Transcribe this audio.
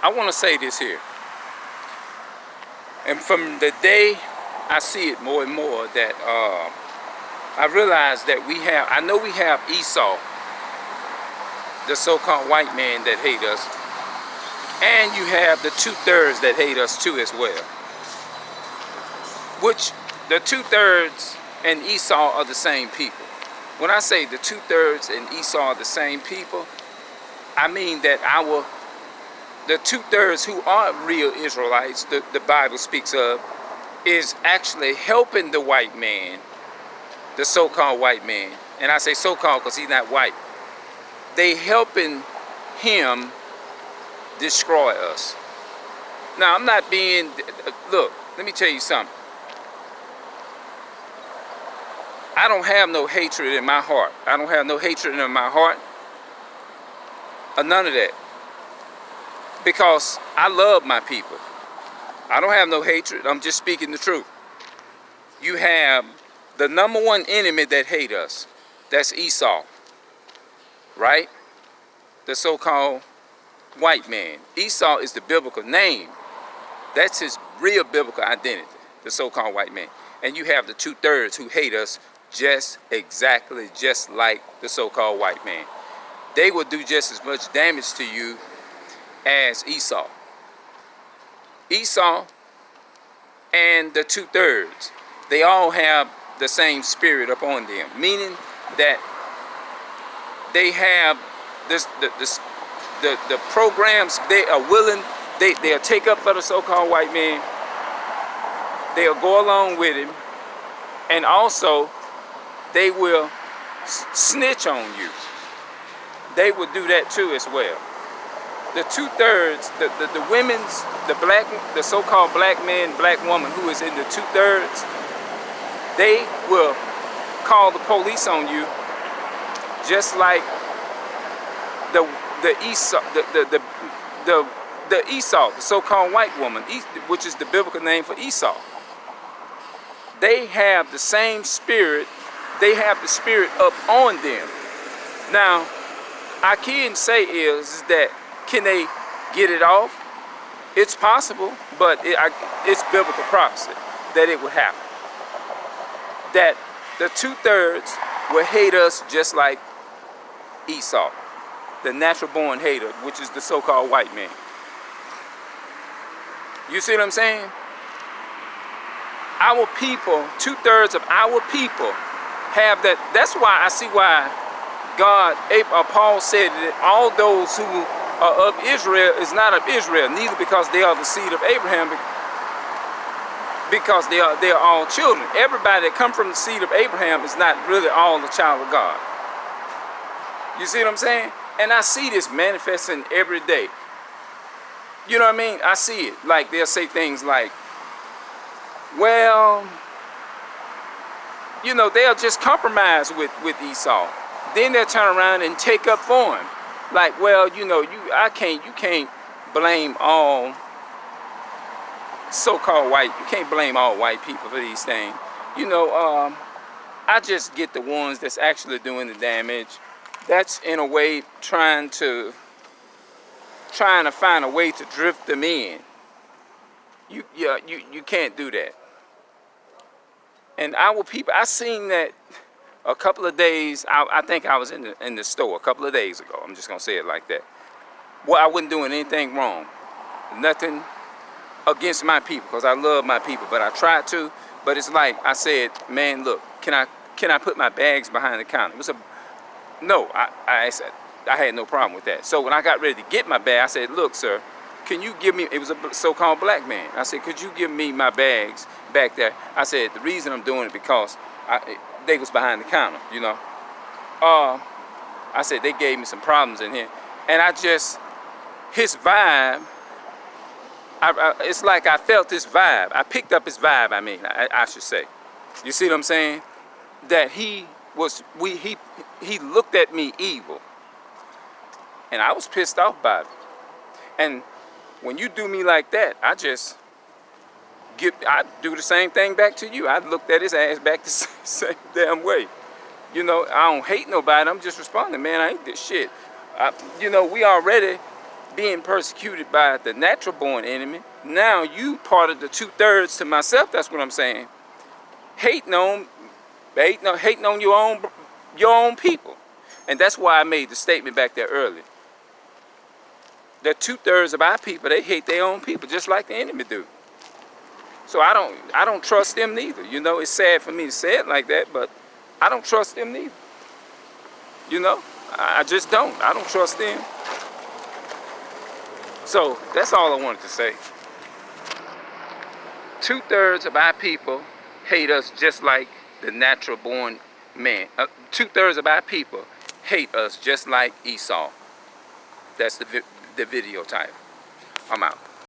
I want to say this here. And from the day I see it more and more that I realize that I know we have Esau, the so-called white man that hate us, and you have the 2/3 that hate us too as well. Which the 2/3 and Esau are the same people. When I say the 2/3 and Esau are the same people, I mean that the 2/3 who are real Israelites, the Bible speaks of, is actually helping the white man, the so-called white man. And I say so-called because he's not white. They helping him destroy us. Now, I'm not being, look, let me tell you something. I don't have no hatred in my heart. I don't have no hatred in my heart. Or none of that. Because I love my people. I don't have no hatred. I'm just speaking the truth. You have the number one enemy that hate us. That's Esau. Right? The so-called white man. Esau is the biblical name. That's his real biblical identity. The so-called white man. And you have the 2/3 who hate us just like the so-called white man. They will do just as much damage to you as Esau. Esau and the 2/3, they all have the same spirit upon them, meaning that they have the programs. They are willing. They'll take up for the so-called white man. They'll go along with him, and also they will snitch on you. They will do that too as well. The 2/3, the women's, the so-called black man, black woman who is in the 2/3, they will call the police on you, just like the Esau, the Esau, the so-called white woman, which is the biblical name for Esau. They have the same spirit. They have the spirit up on them. Now, I can say is that, can they get it off? It's possible, but it's biblical prophecy that it would happen. That the 2/3 will hate us just like Esau, the natural born hater, which is the so-called white man. You see what I'm saying? Our people, 2/3 of our people have that. That's why I see why Paul said that all those who are of Israel is not of Israel, neither because they are the seed of Abraham, because they are all children. Everybody that come from the seed of Abraham is not really all the child of God. You see what I'm saying? And I see this manifesting every day. You know what I mean? I see it. Like, they'll say things like, well, you know, they'll just compromise with Esau. Then they'll turn around and take up for him. Like, well, you know, you can't blame all so-called white. You can't blame all white people for these things. You know, I just get the ones that's actually doing the damage. That's in a way trying to find a way to drift them in. You can't do that. And our people, I seen that a couple of days. I think I was in the store a couple of days ago. I'm just gonna say it like that. Well, I wasn't doing anything wrong, nothing against my people, because I love my people. But I tried to. But it's like I said, man, look, can I put my bags behind the counter? It was no. I said I had no problem with that. So when I got ready to get my bag, I said, look, sir, can you give me, it was a so-called black man. I said, could you give me my bags back there? I said, the reason I'm doing it because they was behind the counter, you know. I said, they gave me some problems in here. And his vibe, it's like I felt his vibe. I picked up his vibe, I should say. You see what I'm saying? That he looked at me evil. And I was pissed off by it. And when you do me like that, I do the same thing back to you. I looked at his ass back the same damn way. You know, I don't hate nobody. I'm just responding, man. I ain't this shit. You know, we already being persecuted by the natural born enemy. Now you part of the 2/3 to myself. That's what I'm saying. Hating on your own people. And that's why I made the statement back there earlier. That 2/3 of our people, they hate their own people just like the enemy do. So I don't trust them neither. You know, it's sad for me to say it like that, but I don't trust them neither. You know, I just don't. I don't trust them. So that's all I wanted to say. 2/3 of our people hate us just like the natural born man. 2/3 of our people hate us just like Esau. That's the video title. I'm out.